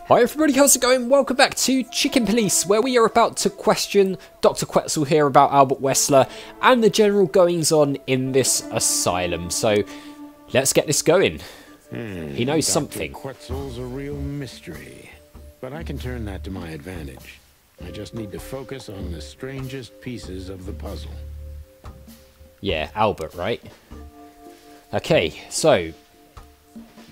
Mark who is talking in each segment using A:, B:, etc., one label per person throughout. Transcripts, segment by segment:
A: Hi everybody, how's it going? Welcome back to Chicken Police, where we are about to question Dr Quetzal here about Albert Wessler and the general goings-on in this asylum. So, let's get this going. He knows something.
B: Dr Quetzal's a real mystery, but I can turn that to my advantage. I just need to focus on the strangest pieces of the puzzle.
A: Yeah, Albert, right? Okay, so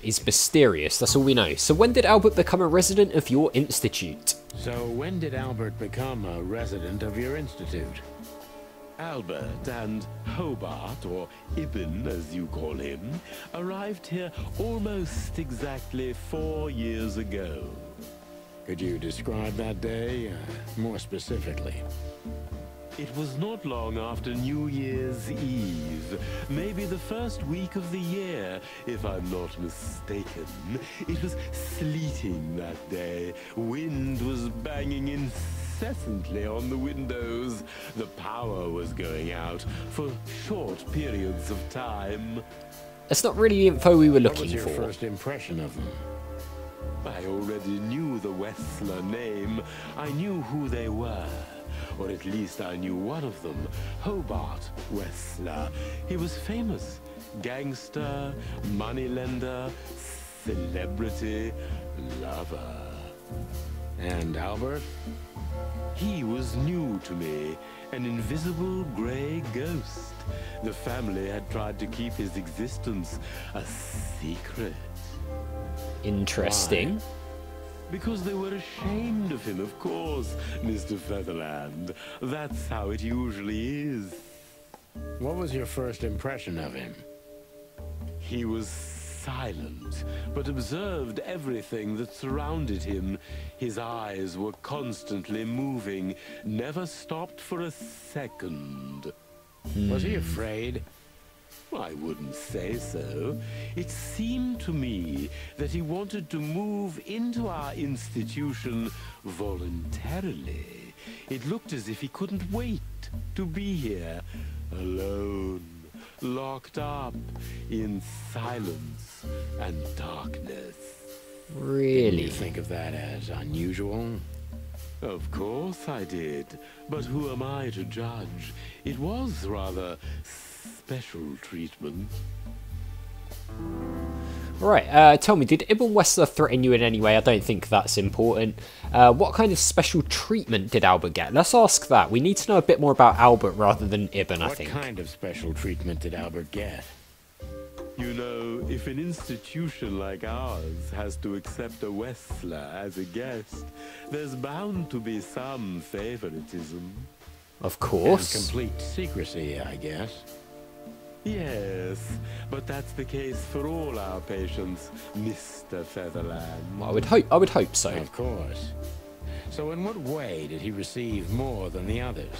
A: he's mysterious, that's all we know. So when did Albert become a resident of your institute?
B: So when did Albert become a resident of your institute?
C: Albert and Hobart, or Ibn as you call him, arrived here almost exactly 4 years ago.
B: Could you describe that day more specifically?
C: It was not long after New Year's Eve, maybe the first week of the year, if I'm not mistaken. It was sleeting that day. Wind was banging incessantly on the windows. The power was going out for short periods of time.
A: That's not really the info we were looking for.
B: What was your first impression of them?
C: I already knew the Wessler name. I knew who they were. Or at least I knew one of them, Hobart Wessler. He was famous. Gangster, moneylender, celebrity, lover.
B: And Albert?
C: He was new to me, an invisible grey ghost. The family had tried to keep his existence a secret.
A: Interesting.
C: Why? Because they were ashamed of him, of course, Mr. Featherland. That's how it usually is.
B: What was your first impression of him?
C: He was silent, but observed everything that surrounded him. His eyes were constantly moving, never stopped for a second.
B: Was he afraid?
C: I wouldn't say so. It seemed to me that he wanted to move into our institution voluntarily. It looked as if he couldn't wait to be here, alone, locked up in silence and darkness.
A: Really?
B: Did you think of that as unusual?
C: Of course I did, but who am I to judge? It was rather special treatment.
A: Right, tell me, did Ibn Wessler threaten you in any way? I don't think that's important. What kind of special treatment did Albert get? Let's ask that. We need to know a bit more about Albert rather than Ibn, I think.
B: What kind of special treatment did Albert get?
C: You know, if an institution like ours has to accept a Wessler as a guest, there's bound to be some favoritism.
A: Of course.
B: And complete secrecy, I guess.
C: Yes, but that's the case for all our patients, Mr. Featherland.
A: I would hope so.
B: Of course. So in what way did he receive more than the others?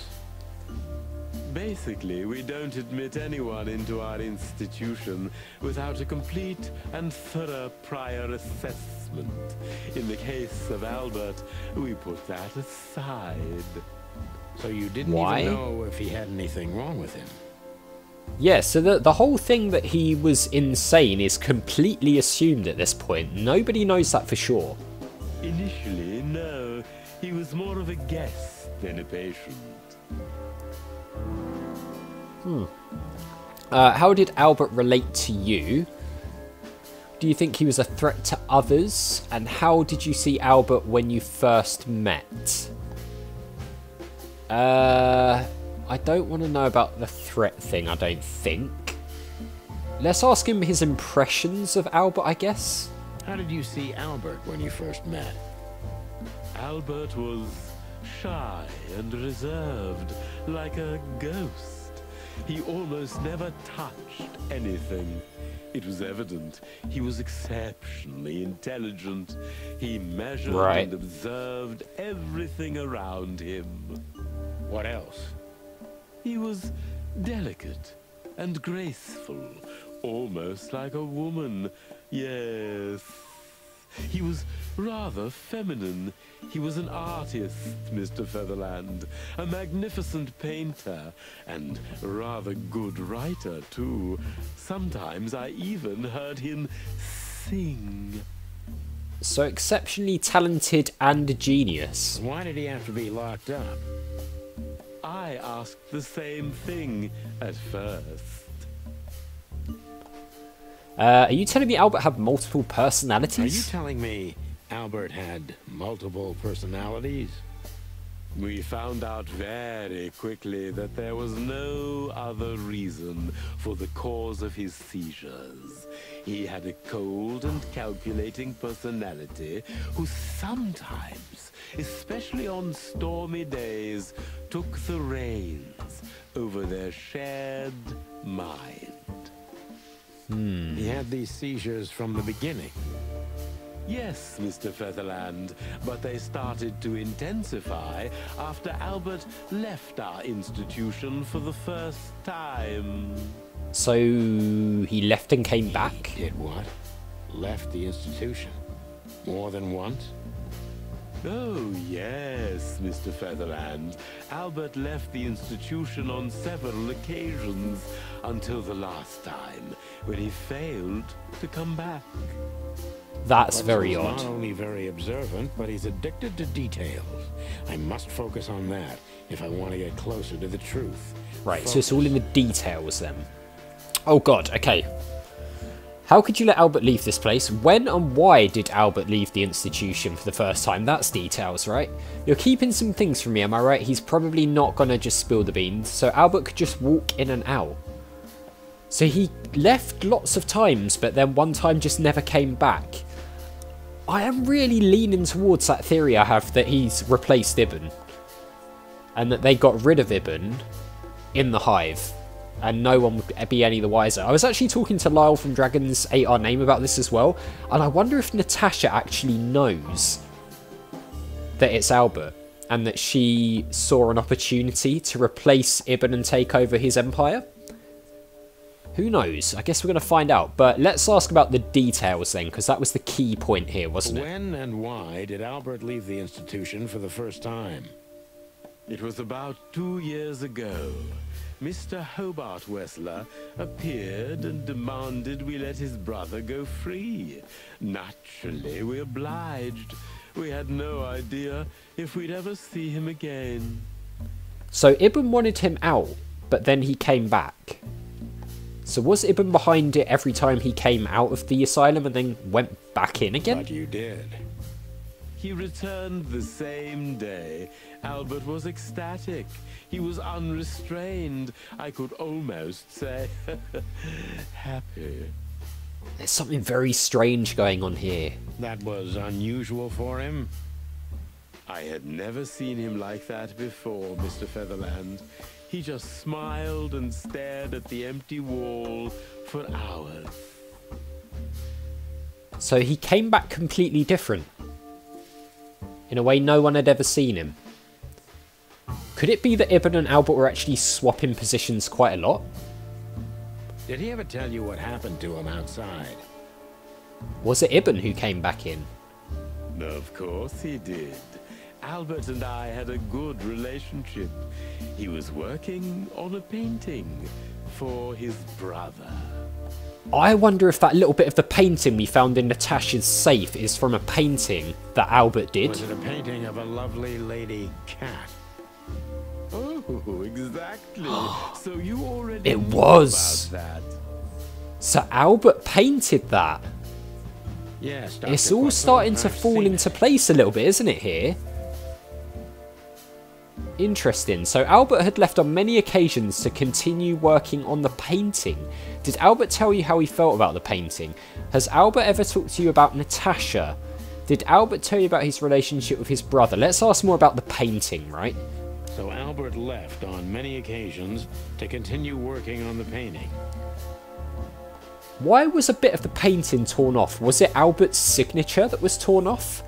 C: Basically, we don't admit anyone into our institution without a complete and thorough prior assessment. In the case of Albert, we put that aside.
B: So you didn't even know if he had anything wrong with him?
A: Yeah, so the whole thing that he was insane is completely assumed at this point. Nobody knows that for sure.
C: Initially, no. He was more of a guest than a patient.
A: How did Albert relate to you? Do you think he was a threat to others? And how did you see Albert when you first met? I don't want to know about the threat thing, I don't think. Let's ask him his impressions of Albert, I guess.
B: How did you see Albert when you first met?
C: Albert was shy and reserved, like a ghost. He almost never touched anything. It was evident he was exceptionally intelligent. He measured and observed everything around him.
B: What else?
C: He was delicate and graceful, almost like a woman. Yes. He was rather feminine. He was an artist, Mr. Featherland, a magnificent painter, and rather good writer, too. Sometimes I even heard him sing.
A: So exceptionally talented and a genius.
B: Why did he have to be locked up?
C: I asked the same thing at first.
A: Are you telling me Albert had multiple
B: Are you
A: personalities?
B: telling me Albert had multiple personalities?
C: We found out very quickly that there was no other reason for the cause of his seizures. He had a cold and calculating personality who sometimes, especially on stormy days, took the reins over their shared mind.
B: He had these seizures from the beginning.
C: Yes, Mr. Featherland, but they started to intensify after Albert left our institution for the first time.
A: So he left and came back?
B: Did what? Left the institution? More than once?
C: Oh, yes, Mr. Featherland. Albert left the institution on several occasions until the last time, when he failed to come back.
A: That's very
B: Quetzal's
A: odd.
B: not only very observant, but he's addicted to details. I must focus on that if I want to get closer to the truth.
A: Right, so it's all in the details then. Oh god, okay. How could you let Albert leave this place? When and why did Albert leave the institution for the first time? That's details, right? You're keeping some things from me, am I right? He's probably not gonna just spill the beans, so Albert could just walk in and out. So he left lots of times, but then one time just never came back. I am really leaning towards that theory I have that he's replaced Ibn. And that they got rid of Ibn in the hive. And no one would be any the wiser. I was actually talking to Lyle from Dragons 8 Our Name about this as well. And I wonder if Natasha actually knows that it's Albert. And that she saw an opportunity to replace Ibn and take over his empire. Who knows? I guess we're going to find out. But let's ask about the details then, because that was the key point here, wasn't it?
B: When and why did Albert leave the institution for the first time?
C: It was about 2 years ago. Mr. Hobart Wessler appeared and demanded we let his brother go free. Naturally, we obliged. We had no idea if we'd ever see him again.
A: So Ibn wanted him out, but then he came back. So was Ibn behind it every time he came out of the asylum and then went back in again?
B: But you did.
C: He returned the same day. Albert was ecstatic. He was unrestrained. I could almost say happy.
A: There's something very strange going on here.
B: That was unusual for him.
C: I had never seen him like that before, Mr. Featherland. He just smiled and stared at the empty wall for hours.
A: So he came back completely different. In a way no one had ever seen him. Could it be that Ibn and Albert were actually swapping positions quite a lot?
B: Did he ever tell you what happened to him outside?
A: Was it Ibn who came back in?
C: Of course he did. Albert and I had a good relationship. He was working on a painting for his brother.
A: I wonder if that little bit of the painting we found in Natasha's safe is from a painting that Albert did.
B: Was it a painting of a lovely lady cat?
C: Oh, exactly. So you already
A: It
C: knew
A: was.
C: about that.
A: So Albert painted that.
B: Yes,
A: It's
B: Dr.
A: all
B: Quetzal,
A: starting to
B: I've
A: fall
B: seen
A: into
B: it.
A: place a little bit, isn't it, here? Interesting. So Albert had left on many occasions to continue working on the painting. Did Albert tell you how he felt about the painting? Has Albert ever talked to you about Natasha? Did Albert tell you about his relationship with his brother? Let's ask more about the painting, right?
B: So Albert left on many occasions to continue working on the painting.
A: Why was a bit of the painting torn off? Was it Albert's signature that was torn off?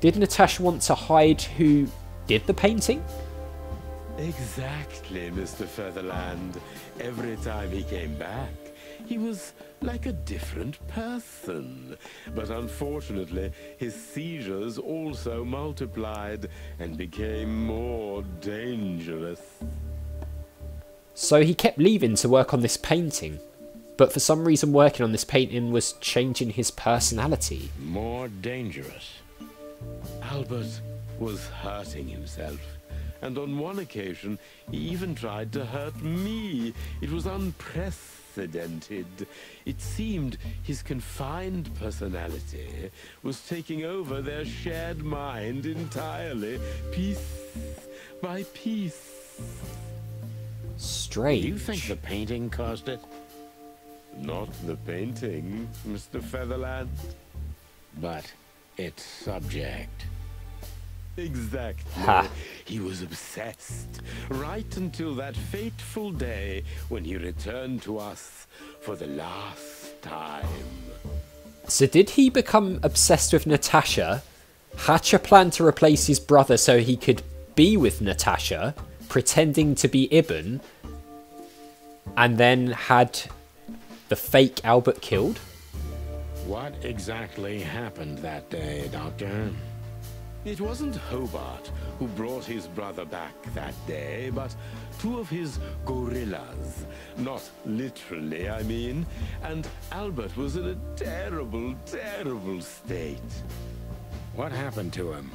A: Did Natasha want to hide who did the painting?
C: Exactly, Mr. Featherland. Every time he came back, he was like a different person. But unfortunately, his seizures also multiplied and became more dangerous.
A: So he kept leaving to work on this painting. but for some reason working on this painting was changing his personality.
B: More dangerous.
C: Albert was hurting himself, and on one occasion he even tried to hurt me. It was unprecedented. It seemed his confined personality was taking over their shared mind entirely, piece by piece.
A: Strange.
B: Do you think the painting caused it?
C: Not the painting, Mr. Featherland.
B: But its subject.
C: Exactly.
A: Ha.
C: He was obsessed, right until that fateful day when he returned to us for the last time.
A: So did he become obsessed with Natasha, hatch a plan to replace his brother so he could be with Natasha, pretending to be Ibn, and then had the fake Albert killed?
B: What exactly happened that day, Doctor?
C: It wasn't Hobart who brought his brother back that day, but two of his gorillas. Not literally, I mean. And Albert was in a terrible, terrible state.
B: What happened to him?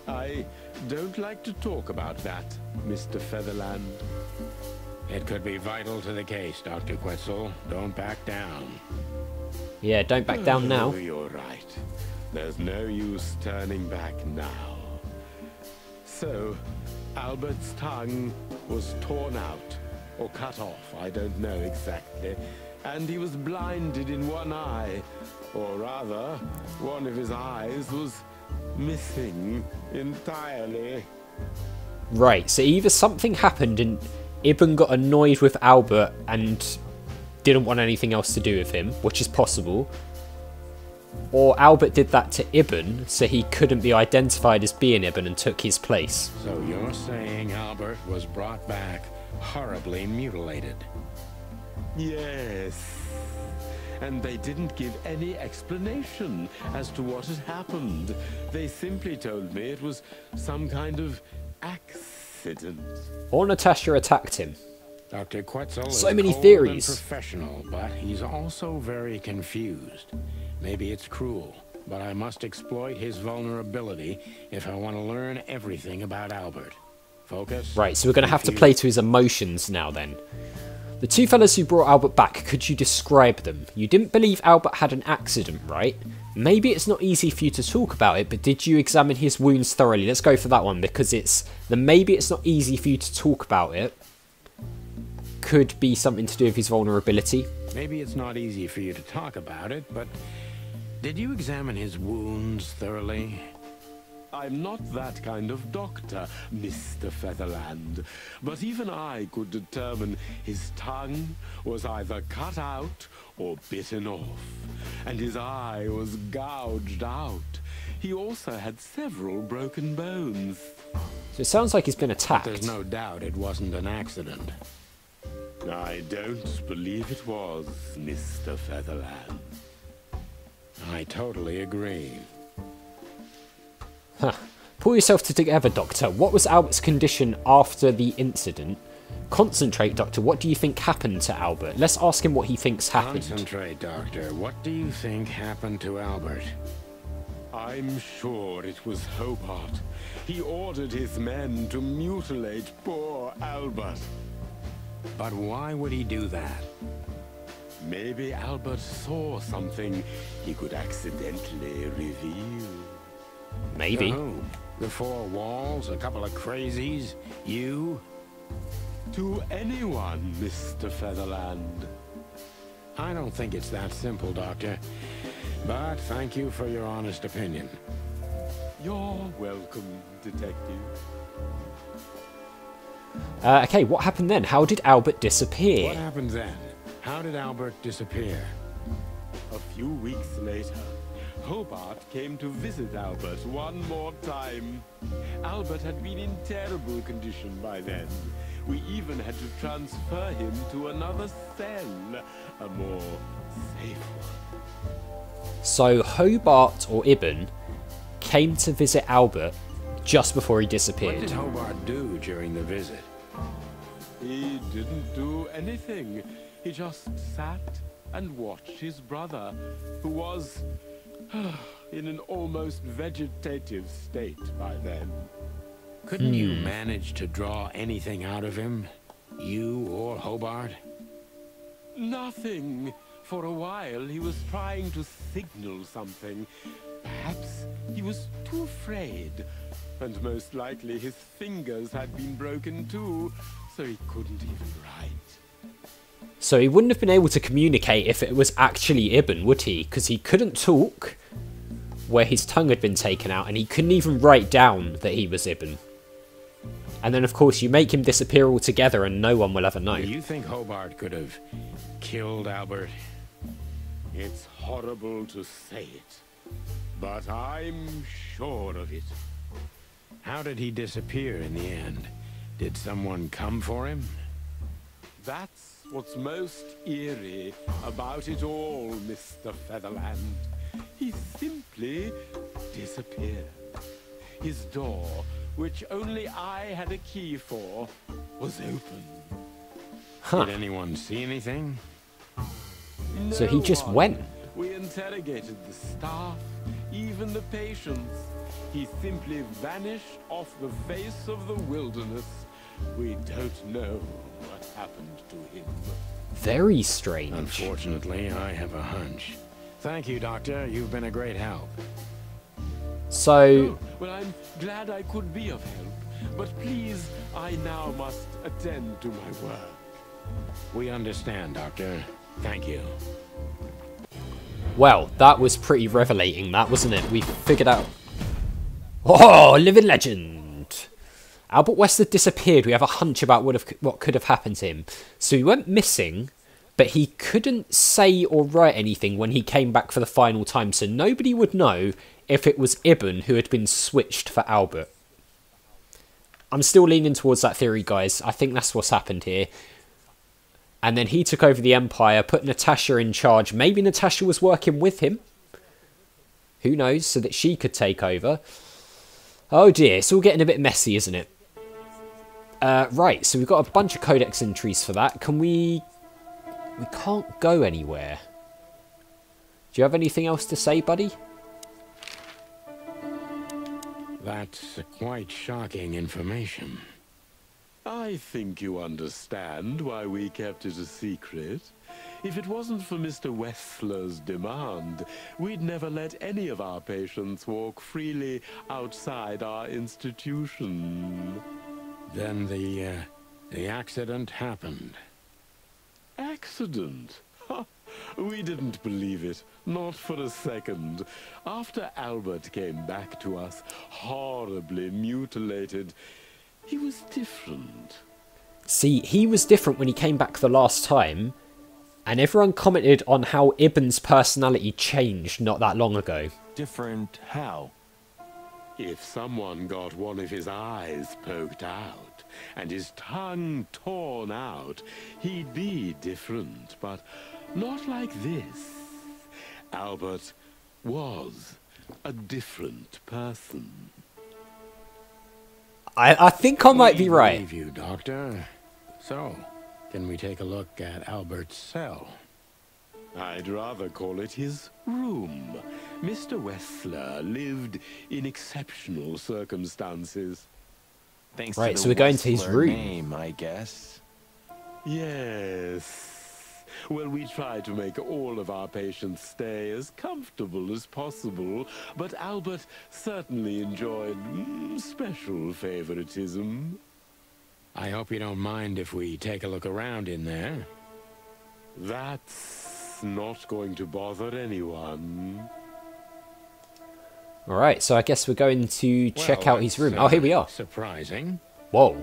C: I don't like to talk about that, Mr. Featherland.
B: It could be vital to the case, Dr. Quetzal. Don't back down.
A: Yeah, don't back down now.
C: Oh, you're right. There's no use turning back now. So, Albert's tongue was torn out, or cut off, I don't know exactly, and he was blinded in one eye, or rather, one of his eyes was missing entirely.
A: Right, so either something happened and Ibn got annoyed with Albert and didn't want anything else to do with him, which is possible, or Albert did that to Ibn so he couldn't be identified as being Ibn and took his place.
B: So you're saying Albert was brought back horribly mutilated?
C: Yes. And they didn't give any explanation as to what had happened. They simply told me it was some kind of accident.
A: Or Natasha attacked him.
B: Dr. Quetzal is
A: So many
B: cold
A: theories.
B: and professional, but he's also very confused. Maybe it's cruel, but I must exploit his vulnerability if I want to learn everything about Albert. Focus.
A: Right, so we're going to have to play to his emotions now then. The two fellas who brought Albert back, could you describe them? You didn't believe Albert had an accident, right? Maybe it's not easy for you to talk about it, but did you examine his wounds thoroughly? Let's go for that one, because maybe it's not easy for you to talk about it. Could be something to do with his vulnerability.
B: Maybe it's not easy for you to talk about it, but did you examine his wounds thoroughly?
C: I'm not that kind of doctor, Mr. Featherland, but even I could determine his tongue was either cut out or bitten off, and his eye was gouged out. He also had several broken bones.
A: So it sounds like he's been attacked.
B: There's no doubt it wasn't an accident.
C: I don't believe it was, Mr. Featherland.
B: I totally agree.
A: Huh. Pull yourself together, Doctor. What was Albert's condition after the incident? Concentrate, Doctor. What do you think happened to Albert? Let's ask him what he thinks happened.
B: Concentrate, Doctor. What do you think happened to Albert?
C: I'm sure it was Hobart. He ordered his men to mutilate poor Albert.
B: But why would he do that?
C: Maybe Albert saw something he could accidentally reveal.
A: Maybe.
B: To whom? The four walls, a couple of crazies, you?
C: To anyone, Mr. Featherland.
B: I don't think it's that simple, Doctor. But thank you for your honest opinion.
C: You're welcome, Detective.
A: Okay, what happened then? How did Albert disappear?
B: What happened then? How did Albert disappear?
C: A few weeks later, Hobart came to visit Albert one more time. Albert had been in terrible condition by then. We even had to transfer him to another cell, a more safe one.
A: So Hobart or Ibn came to visit Albert just before he disappeared.
B: What did Hobart do during the visit?
C: He didn't do anything. He just sat and watched his brother, who was in an almost vegetative state by then.
B: Couldn't you manage to draw anything out of him? You or Hobart?
C: Nothing. For a while, he was trying to signal something. Perhaps he was too afraid. And most likely his fingers had been broken too, so he couldn't even write.
A: So he wouldn't have been able to communicate if it was actually Ibn, would he? Because he couldn't talk where his tongue had been taken out, and he couldn't even write down that he was Ibn. And then, of course, you make him disappear altogether and no one will ever know.
B: Do you think Hobart could have killed Albert?
C: It's horrible to say it, but I'm sure of it.
B: How did he disappear in the end? Did someone come for him?
C: That's what's most eerie about it all, Mr. Featherland. He simply disappeared. His door, which only I had a key for, was open.
A: Huh.
B: Did anyone see anything?
A: So he just
C: No
A: went.
C: one. We interrogated the staff, even the patients. He simply vanished off the face of the wilderness. We don't know what happened to him.
A: Very strange.
B: Unfortunately, I have a hunch. Thank you, Doctor. You've been a great help.
A: So,
C: Well, I'm glad I could be of help. But please, I now must attend to my work.
B: We understand, Doctor. Thank you.
A: well, that was pretty revelating, that, wasn't it? We figured out... Oh, living legend! Albert Wessler disappeared. We have a hunch about what could have happened to him. So he went missing, but he couldn't say or write anything when he came back for the final time, so nobody would know if it was Ibn who had been switched for Albert. I'm still leaning towards that theory, guys. I think that's what's happened here. And then he took over the Empire, put Natasha in charge. Maybe Natasha was working with him. Who knows? So that she could take over. Oh dear, it's all getting a bit messy, isn't it? Right, so we've got a bunch of codex entries for that. Can we... We can't go anywhere. Do you have anything else to say, buddy?
B: That's quite shocking information.
C: I think you understand why we kept it a secret. If it wasn't for Mr. Wessler's demand, we'd never let any of our patients walk freely outside our institution.
B: Then the accident happened.
C: Accident? Ha! We didn't believe it, not for a second. After Albert came back to us, horribly mutilated, he was different.
A: See, he was different when he came back the last time, and everyone commented on how Ibn's personality changed not that long ago.
D: Different how?
C: If someone got one of his eyes poked out and his tongue torn out, he'd be different, but not like this. Albert was a different person.
A: I think I might be
B: We
A: right.
B: believe you, Doctor. So, can we take a look at Albert's cell?
C: I'd rather call it his room. Mr. Wessler lived in exceptional circumstances.
D: Thanks
A: Right,
D: to the
A: so we're going to his
D: Wessler
A: room.
D: name, I guess.
C: Yes. Well, we try to make all of our patients stay as comfortable as possible, but Albert certainly enjoyed special favoritism.
B: I hope you don't mind if we take a look around in there.
C: That's not going to bother anyone.
A: Alright, so I guess we're going to check
B: Well,
A: out his
B: that's,
A: room. Oh, here we are.
B: Surprising.
A: Whoa.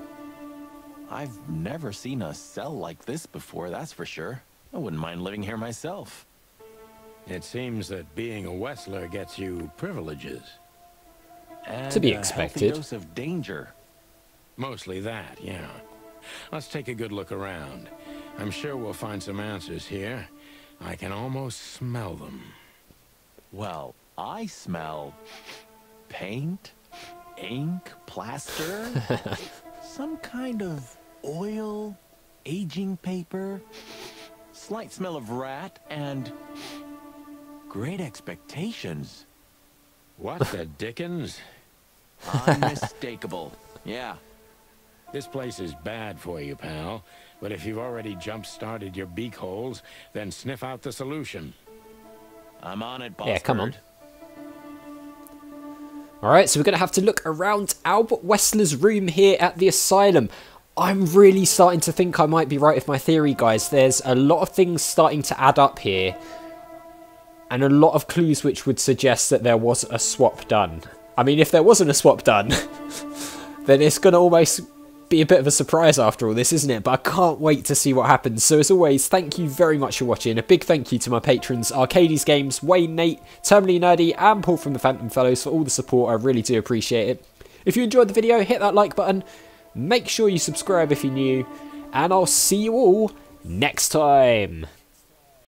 D: I've never seen a cell like this before, that's for sure. I wouldn't mind living here myself.
B: It seems that being a Wessler gets you privileges.
D: And
A: To be
D: a healthy
A: expected.
D: dose of danger.
B: Mostly that, yeah. Let's take a good look around. I'm sure we'll find some answers here. I can almost smell them.
D: Well, I smell paint, ink, plaster, some kind of oil, aging paper, slight smell of rat, and great expectations.
B: What the dickens?
D: Unmistakable. Yeah.
B: This place is bad for you, pal. But if you've already jump-started your beak holes, then sniff out the solution.
D: I'm on it, boss.
A: Yeah, come on. Alright, so we're going to have to look around Albert Wessler's room here at the asylum. I'm really starting to think I might be right with my theory, guys. There's a lot of things starting to add up here. And a lot of clues which would suggest that there was a swap done. I mean, if there wasn't a swap done, then it's going to almost be a bit of a surprise after all this, isn't it? But I can't wait to see what happens. So as always, thank you very much for watching. A big thank you to my patrons, Arcades Games, Wayne, Nate, Terminally Nerdy, and Paul from the Phantom Fellows for all the support. I really do appreciate it. If you enjoyed the video, hit that like button. Make sure you subscribe if you're new. And I'll see you all next time.